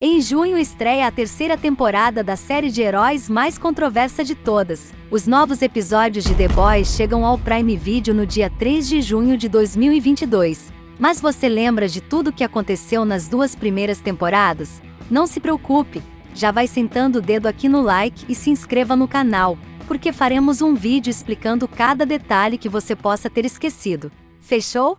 Em junho estreia a terceira temporada da série de heróis mais controversa de todas. Os novos episódios de The Boys chegam ao Prime Video no dia 3 de junho de 2022. Mas você lembra de tudo o que aconteceu nas duas primeiras temporadas? Não se preocupe, já vai sentando o dedo aqui no like e se inscreva no canal, porque faremos um vídeo explicando cada detalhe que você possa ter esquecido. Fechou?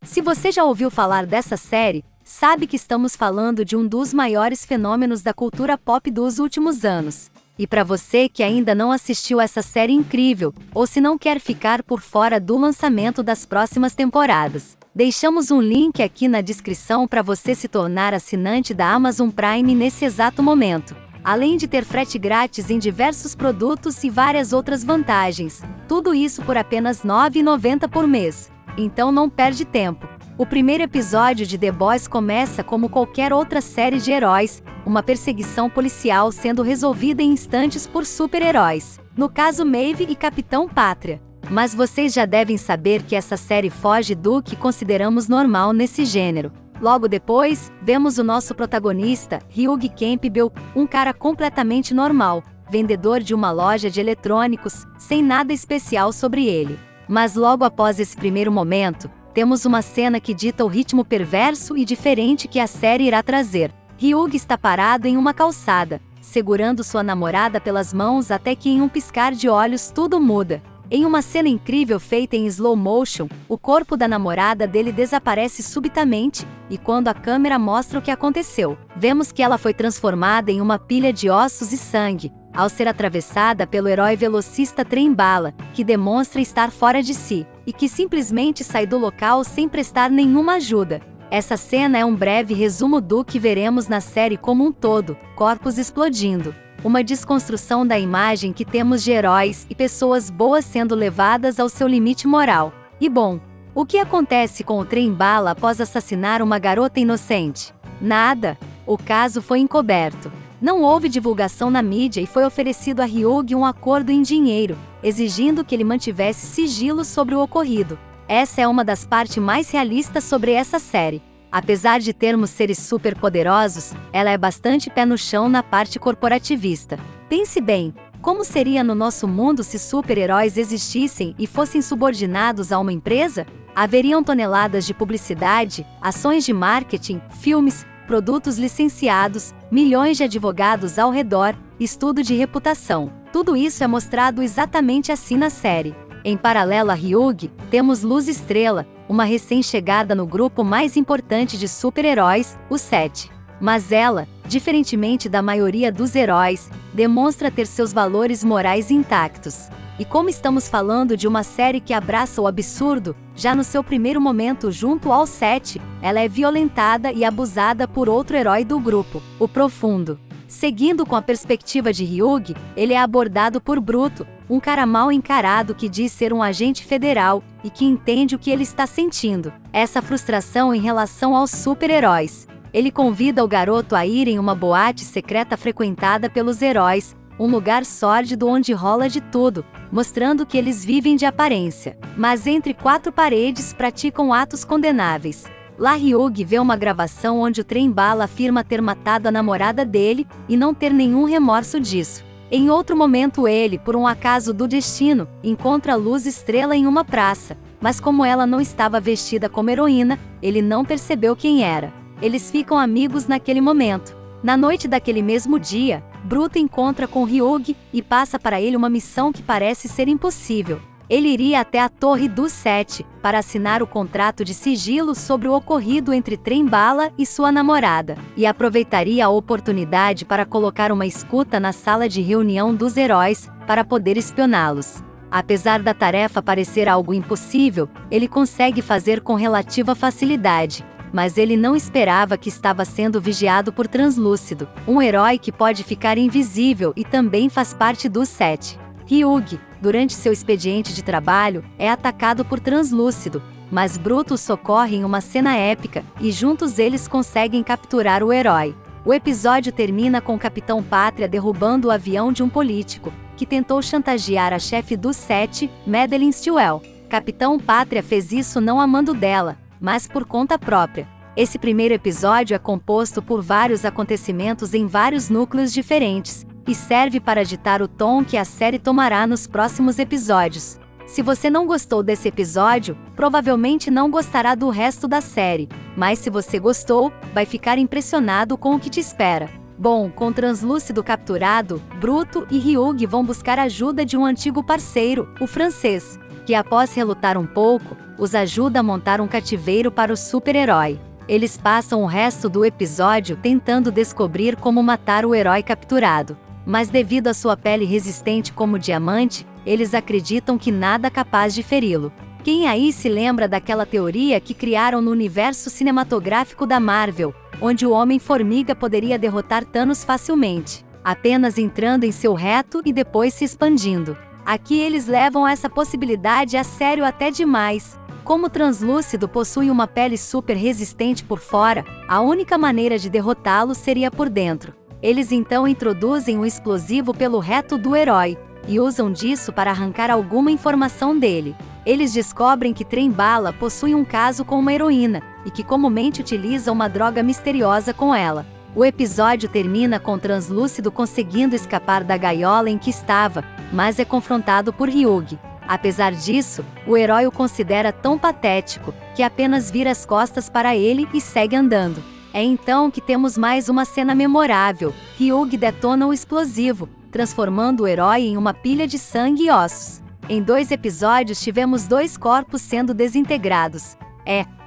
Se você já ouviu falar dessa série, sabe que estamos falando de um dos maiores fenômenos da cultura pop dos últimos anos. E para você que ainda não assistiu essa série incrível, ou se não quer ficar por fora do lançamento das próximas temporadas, deixamos um link aqui na descrição para você se tornar assinante da Amazon Prime nesse exato momento. Além de ter frete grátis em diversos produtos e várias outras vantagens, tudo isso por apenas R$ 9,90 por mês. Então não perde tempo. O primeiro episódio de The Boys começa como qualquer outra série de heróis, uma perseguição policial sendo resolvida em instantes por super-heróis, no caso Maeve e Capitão Pátria. Mas vocês já devem saber que essa série foge do que consideramos normal nesse gênero. Logo depois, vemos o nosso protagonista, Hugh Campbell, um cara completamente normal, vendedor de uma loja de eletrônicos, sem nada especial sobre ele. Mas logo após esse primeiro momento, temos uma cena que dita o ritmo perverso e diferente que a série irá trazer. Hugh está parado em uma calçada, segurando sua namorada pelas mãos até que em um piscar de olhos tudo muda. Em uma cena incrível feita em slow motion, o corpo da namorada dele desaparece subitamente, e quando a câmera mostra o que aconteceu, vemos que ela foi transformada em uma pilha de ossos e sangue, ao ser atravessada pelo herói velocista Trem-Bala, que demonstra estar fora de si, e que simplesmente sai do local sem prestar nenhuma ajuda. Essa cena é um breve resumo do que veremos na série como um todo, corpos explodindo. Uma desconstrução da imagem que temos de heróis e pessoas boas sendo levadas ao seu limite moral. E bom, o que acontece com o Trem-Bala após assassinar uma garota inocente? Nada. O caso foi encoberto. Não houve divulgação na mídia e foi oferecido a Hugh um acordo em dinheiro, exigindo que ele mantivesse sigilo sobre o ocorrido. Essa é uma das partes mais realistas sobre essa série. Apesar de termos seres super poderosos, ela é bastante pé no chão na parte corporativista. Pense bem, como seria no nosso mundo se super-heróis existissem e fossem subordinados a uma empresa? Haveriam toneladas de publicidade, ações de marketing, filmes, produtos licenciados, milhões de advogados ao redor, estudo de reputação. Tudo isso é mostrado exatamente assim na série. Em paralelo a Hugh, temos Luz Estrela, uma recém-chegada no grupo mais importante de super-heróis, o 7. Mas ela, diferentemente da maioria dos heróis, demonstra ter seus valores morais intactos. E como estamos falando de uma série que abraça o absurdo, já no seu primeiro momento junto ao 7, ela é violentada e abusada por outro herói do grupo, o Profundo. Seguindo com a perspectiva de Hugh, ele é abordado por Bruto, um cara mal encarado que diz ser um agente federal, e que entende o que ele está sentindo, essa frustração em relação aos super-heróis. Ele convida o garoto a ir em uma boate secreta frequentada pelos heróis, um lugar sórdido onde rola de tudo, mostrando que eles vivem de aparência, mas entre quatro paredes praticam atos condenáveis. Lá Hugh vê uma gravação onde o Trem-Bala afirma ter matado a namorada dele e não ter nenhum remorso disso. Em outro momento ele, por um acaso do destino, encontra a Luz Estrela em uma praça, mas como ela não estava vestida como heroína, ele não percebeu quem era. Eles ficam amigos naquele momento. Na noite daquele mesmo dia, Bruto encontra com Hugh e passa para ele uma missão que parece ser impossível. Ele iria até a Torre do 7 para assinar o contrato de sigilo sobre o ocorrido entre Trem-Bala e sua namorada, e aproveitaria a oportunidade para colocar uma escuta na sala de reunião dos heróis para poder espioná-los. Apesar da tarefa parecer algo impossível, ele consegue fazer com relativa facilidade. Mas ele não esperava que estava sendo vigiado por Translúcido, um herói que pode ficar invisível e também faz parte do 7. Hugh, durante seu expediente de trabalho, é atacado por Translúcido, mas Bruto o socorre em uma cena épica, e juntos eles conseguem capturar o herói. O episódio termina com o Capitão Pátria derrubando o avião de um político, que tentou chantagear a chefe do 7, Madeleine Stewell. Capitão Pátria fez isso não amando dela, mas por conta própria. Esse primeiro episódio é composto por vários acontecimentos em vários núcleos diferentes, e serve para ditar o tom que a série tomará nos próximos episódios. Se você não gostou desse episódio, provavelmente não gostará do resto da série, mas se você gostou, vai ficar impressionado com o que te espera. Bom, com Translúcido capturado, Bruto e Hyuk vão buscar ajuda de um antigo parceiro, o francês, que após relutar um pouco, os ajuda a montar um cativeiro para o super-herói. Eles passam o resto do episódio tentando descobrir como matar o herói capturado. Mas devido à sua pele resistente como diamante, eles acreditam que nada capaz de feri-lo. Quem aí se lembra daquela teoria que criaram no universo cinematográfico da Marvel, onde o Homem-Formiga poderia derrotar Thanos facilmente, apenas entrando em seu reto e depois se expandindo? Aqui eles levam essa possibilidade a sério até demais. Como o Translúcido possui uma pele super resistente por fora, a única maneira de derrotá-lo seria por dentro. Eles então introduzem um explosivo pelo reto do herói, e usam disso para arrancar alguma informação dele. Eles descobrem que Trem-Bala possui um caso com uma heroína, e que comumente utiliza uma droga misteriosa com ela. O episódio termina com Translúcido conseguindo escapar da gaiola em que estava, mas é confrontado por Hyuk. Apesar disso, o herói o considera tão patético, que apenas vira as costas para ele e segue andando. É então que temos mais uma cena memorável. Hyuk detona o explosivo, transformando o herói em uma pilha de sangue e ossos. Em 2 episódios tivemos 2 corpos sendo desintegrados.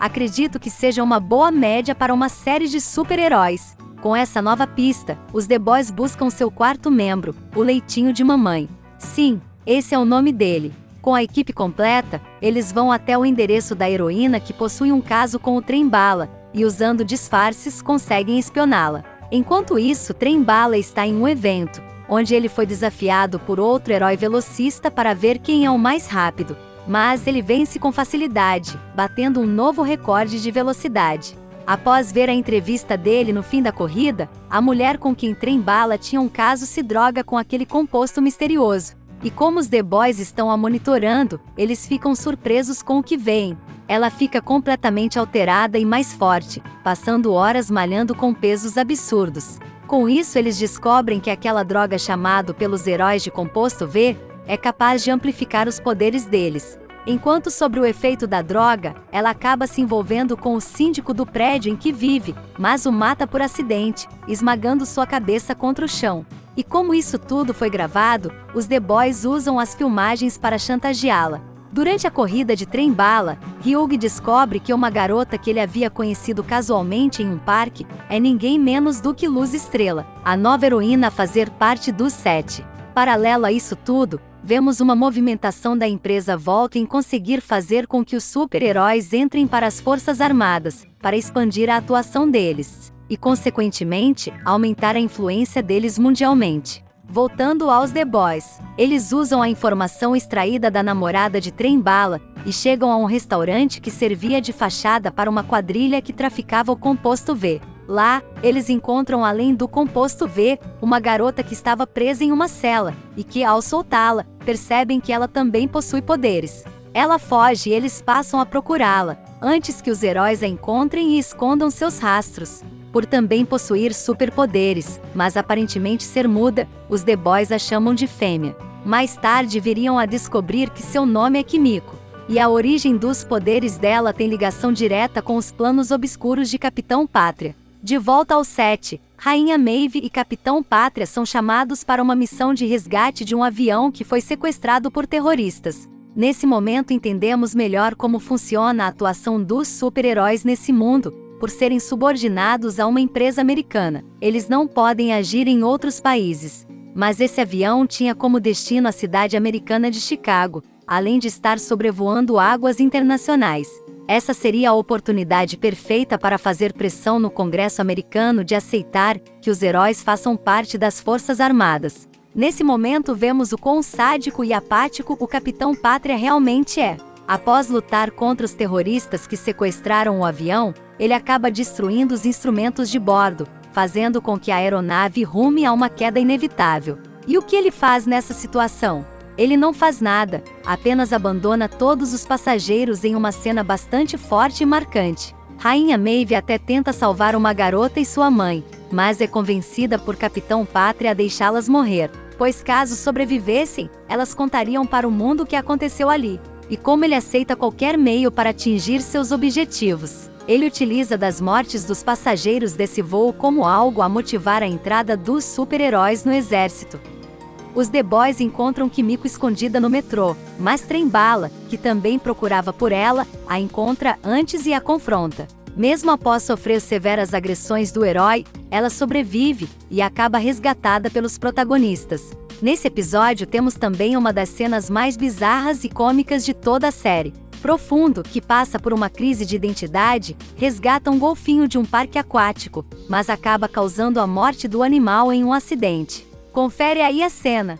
Acredito que seja uma boa média para uma série de super-heróis. Com essa nova pista, os The Boys buscam seu 4º membro, o Leitinho de Mamãe. Sim, esse é o nome dele. Com a equipe completa, eles vão até o endereço da heroína que possui um caso com o Trem-Bala, e usando disfarces conseguem espioná-la. Enquanto isso, Trem-Bala está em um evento, onde ele foi desafiado por outro herói velocista para ver quem é o mais rápido. Mas ele vence com facilidade, batendo um novo recorde de velocidade. Após ver a entrevista dele no fim da corrida, a mulher com quem Trem-Bala tinha um caso se droga com aquele composto misterioso. E como os The Boys estão a monitorando, eles ficam surpresos com o que veem. Ela fica completamente alterada e mais forte, passando horas malhando com pesos absurdos. Com isso eles descobrem que aquela droga chamada pelos heróis de composto V é capaz de amplificar os poderes deles. Enquanto sobre o efeito da droga, ela acaba se envolvendo com o síndico do prédio em que vive, mas o mata por acidente, esmagando sua cabeça contra o chão. E como isso tudo foi gravado, os The Boys usam as filmagens para chantageá-la. Durante a corrida de Trem-Bala, Hyuk descobre que uma garota que ele havia conhecido casualmente em um parque é ninguém menos do que Luz Estrela, a nova heroína a fazer parte dos 7. Paralelo a isso tudo, vemos uma movimentação da empresa Volta em conseguir fazer com que os super-heróis entrem para as Forças Armadas, para expandir a atuação deles, e consequentemente, aumentar a influência deles mundialmente. Voltando aos The Boys, eles usam a informação extraída da namorada de Trem-Bala e chegam a um restaurante que servia de fachada para uma quadrilha que traficava o composto V. Lá, eles encontram além do composto V, uma garota que estava presa em uma cela, e que ao soltá-la, percebem que ela também possui poderes. Ela foge e eles passam a procurá-la, antes que os heróis a encontrem e escondam seus rastros. Por também possuir superpoderes, mas aparentemente ser muda, os The Boys a chamam de fêmea. Mais tarde viriam a descobrir que seu nome é Kimiko, e a origem dos poderes dela tem ligação direta com os planos obscuros de Capitão Pátria. De volta ao 7, Rainha Maeve e Capitão Pátria são chamados para uma missão de resgate de um avião que foi sequestrado por terroristas. Nesse momento entendemos melhor como funciona a atuação dos super-heróis nesse mundo. Por serem subordinados a uma empresa americana, eles não podem agir em outros países. Mas esse avião tinha como destino a cidade americana de Chicago, além de estar sobrevoando águas internacionais. Essa seria a oportunidade perfeita para fazer pressão no Congresso americano de aceitar que os heróis façam parte das Forças Armadas. Nesse momento vemos o quão sádico e apático o Capitão Pátria realmente é. Após lutar contra os terroristas que sequestraram o avião, ele acaba destruindo os instrumentos de bordo, fazendo com que a aeronave rume a uma queda inevitável. E o que ele faz nessa situação? Ele não faz nada, apenas abandona todos os passageiros em uma cena bastante forte e marcante. Rainha Maeve até tenta salvar uma garota e sua mãe, mas é convencida por Capitão Pátria a deixá-las morrer, pois caso sobrevivessem, elas contariam para o mundo o que aconteceu ali, e como ele aceita qualquer meio para atingir seus objetivos. Ele utiliza das mortes dos passageiros desse voo como algo a motivar a entrada dos super-heróis no exército. Os The Boys encontram Kimiko escondida no metrô, mas Trem-Bala, que também procurava por ela, a encontra antes e a confronta. Mesmo após sofrer severas agressões do herói, ela sobrevive e acaba resgatada pelos protagonistas. Nesse episódio temos também uma das cenas mais bizarras e cômicas de toda a série. Profundo, que passa por uma crise de identidade, resgata um golfinho de um parque aquático, mas acaba causando a morte do animal em um acidente. Confere aí a cena.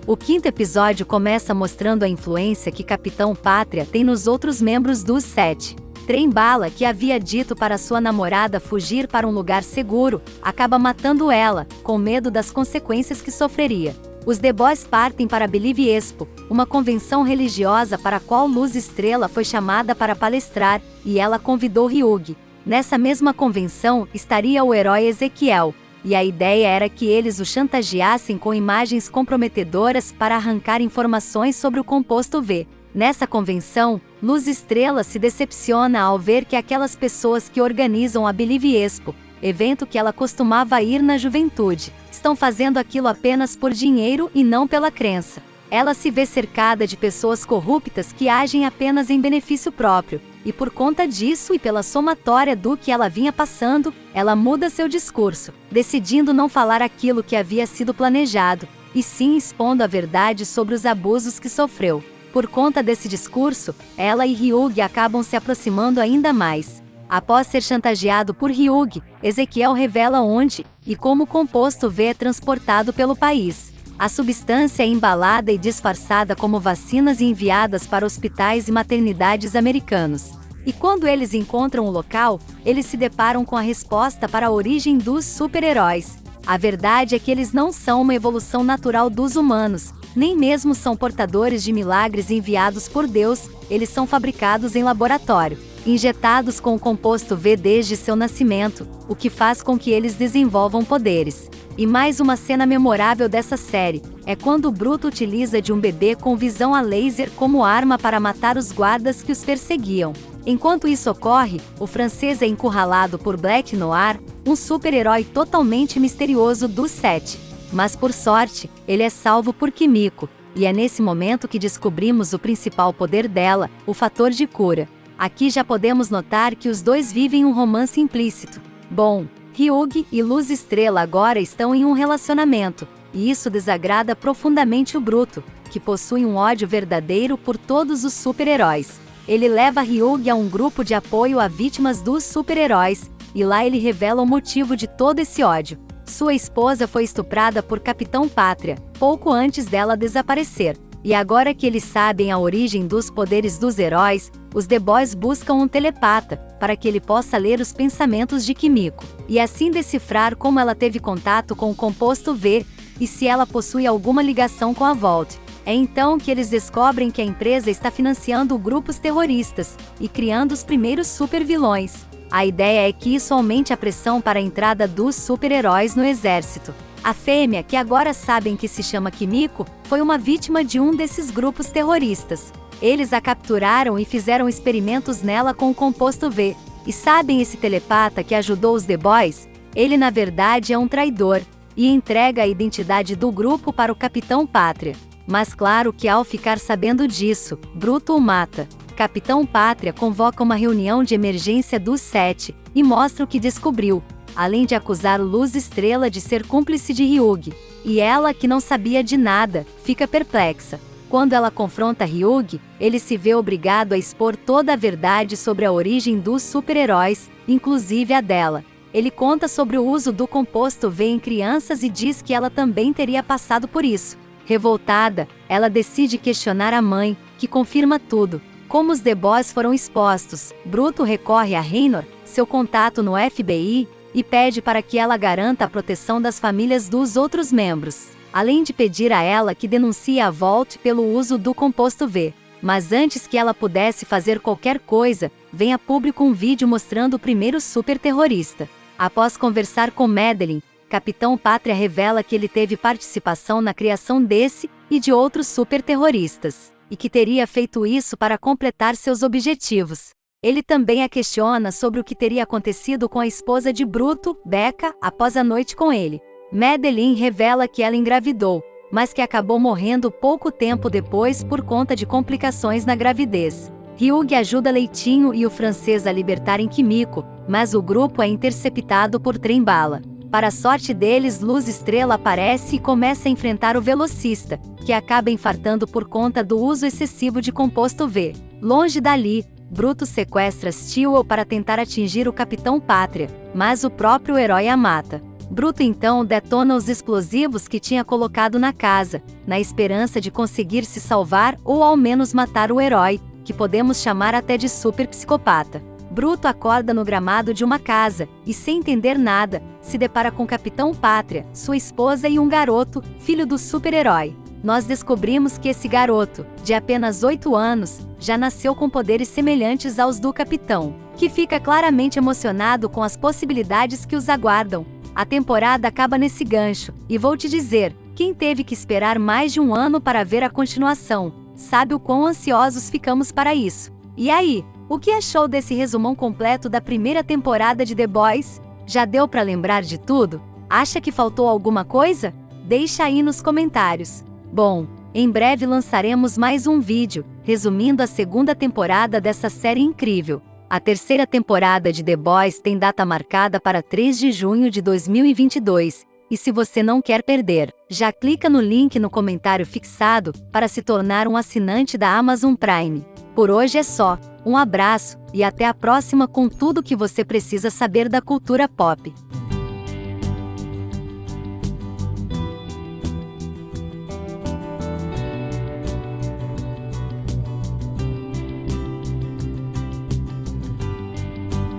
O quinto episódio começa mostrando a influência que Capitão Pátria tem nos outros membros dos 7. Trem-Bala, que havia dito para sua namorada fugir para um lugar seguro, acaba matando ela, com medo das consequências que sofreria. Os The Boys partem para Believe Expo, uma convenção religiosa para a qual Luz Estrela foi chamada para palestrar, e ela convidou Ryugi. Nessa mesma convenção estaria o herói Ezequiel, e a ideia era que eles o chantageassem com imagens comprometedoras para arrancar informações sobre o composto V. Nessa convenção, Luz Estrela se decepciona ao ver que aquelas pessoas que organizam a Believe Expo, evento que ela costumava ir na juventude, estão fazendo aquilo apenas por dinheiro e não pela crença. Ela se vê cercada de pessoas corruptas que agem apenas em benefício próprio, e por conta disso e pela somatória do que ela vinha passando, ela muda seu discurso, decidindo não falar aquilo que havia sido planejado, e sim expondo a verdade sobre os abusos que sofreu. Por conta desse discurso, ela e Ryugi acabam se aproximando ainda mais. Após ser chantageado por Ryugi, Ezequiel revela onde e como o composto V é transportado pelo país. A substância é embalada e disfarçada como vacinas e enviadas para hospitais e maternidades americanos. E quando eles encontram o local, eles se deparam com a resposta para a origem dos super-heróis. A verdade é que eles não são uma evolução natural dos humanos, nem mesmo são portadores de milagres enviados por Deus, eles são fabricados em laboratório, injetados com o composto V desde seu nascimento, o que faz com que eles desenvolvam poderes. E mais uma cena memorável dessa série, é quando o Bruto utiliza de um bebê com visão a laser como arma para matar os guardas que os perseguiam. Enquanto isso ocorre, o francês é encurralado por Black Noir, um super-herói totalmente misterioso dos 7. Mas por sorte, ele é salvo por Kimiko, e é nesse momento que descobrimos o principal poder dela, o fator de cura. Aqui já podemos notar que os dois vivem um romance implícito. Bom, Ryugi e Luz Estrela agora estão em um relacionamento, e isso desagrada profundamente o Bruto, que possui um ódio verdadeiro por todos os super-heróis. Ele leva Ryugi a um grupo de apoio a vítimas dos super-heróis, e lá ele revela o motivo de todo esse ódio. Sua esposa foi estuprada por Capitão Pátria, pouco antes dela desaparecer. E agora que eles sabem a origem dos poderes dos heróis, os The Boys buscam um telepata, para que ele possa ler os pensamentos de Kimiko, e assim decifrar como ela teve contato com o composto V, e se ela possui alguma ligação com a Vault. É então que eles descobrem que a empresa está financiando grupos terroristas, e criando os primeiros super-vilões. A ideia é que isso aumente a pressão para a entrada dos super-heróis no exército. A fêmea, que agora sabem que se chama Kimiko, foi uma vítima de um desses grupos terroristas. Eles a capturaram e fizeram experimentos nela com o composto V. E sabem esse telepata que ajudou os The Boys? Ele na verdade é um traidor, e entrega a identidade do grupo para o Capitão Pátria. Mas claro que ao ficar sabendo disso, Bruto o mata. Capitão Pátria convoca uma reunião de emergência dos 7, e mostra o que descobriu, além de acusar Luz Estrela de ser cúmplice de Ryugi. E ela, que não sabia de nada, fica perplexa. Quando ela confronta Ryugi, ele se vê obrigado a expor toda a verdade sobre a origem dos super-heróis, inclusive a dela. Ele conta sobre o uso do composto V em crianças e diz que ela também teria passado por isso. Revoltada, ela decide questionar a mãe, que confirma tudo. Como os The Boys foram expostos, Bruto recorre a Raynor, seu contato no FBI, e pede para que ela garanta a proteção das famílias dos outros membros, além de pedir a ela que denuncie a Vault pelo uso do composto V. Mas antes que ela pudesse fazer qualquer coisa, vem a público um vídeo mostrando o primeiro super-terrorista. Após conversar com Madeleine, Capitão Pátria revela que ele teve participação na criação desse e de outros super-terroristas, e que teria feito isso para completar seus objetivos. Ele também a questiona sobre o que teria acontecido com a esposa de Bruto, Becca, após a noite com ele. Madeleine revela que ela engravidou, mas que acabou morrendo pouco tempo depois por conta de complicações na gravidez. Hugh ajuda Leitinho e o francês a libertarem Kimiko, mas o grupo é interceptado por trem-bala. Para a sorte deles, Luz Estrela aparece e começa a enfrentar o velocista, que acaba infartando por conta do uso excessivo de composto V. Longe dali, Bruto sequestra Steel para tentar atingir o Capitão Pátria, mas o próprio herói a mata. Bruto então detona os explosivos que tinha colocado na casa, na esperança de conseguir se salvar ou ao menos matar o herói, que podemos chamar até de super psicopata. Bruto acorda no gramado de uma casa, e sem entender nada, se depara com Capitão Pátria, sua esposa e um garoto, filho do super-herói. Nós descobrimos que esse garoto, de apenas 8 anos, já nasceu com poderes semelhantes aos do Capitão, que fica claramente emocionado com as possibilidades que os aguardam. A temporada acaba nesse gancho, e vou te dizer, quem teve que esperar mais de um ano para ver a continuação, sabe o quão ansiosos ficamos para isso. E aí, o que achou desse resumão completo da primeira temporada de The Boys? Já deu para lembrar de tudo? Acha que faltou alguma coisa? Deixa aí nos comentários. Bom, em breve lançaremos mais um vídeo, resumindo a segunda temporada dessa série incrível. A terceira temporada de The Boys tem data marcada para 3 de junho de 2022, e se você não quer perder, já clica no link no comentário fixado para se tornar um assinante da Amazon Prime. Por hoje é só, um abraço, e até a próxima com tudo que você precisa saber da cultura pop.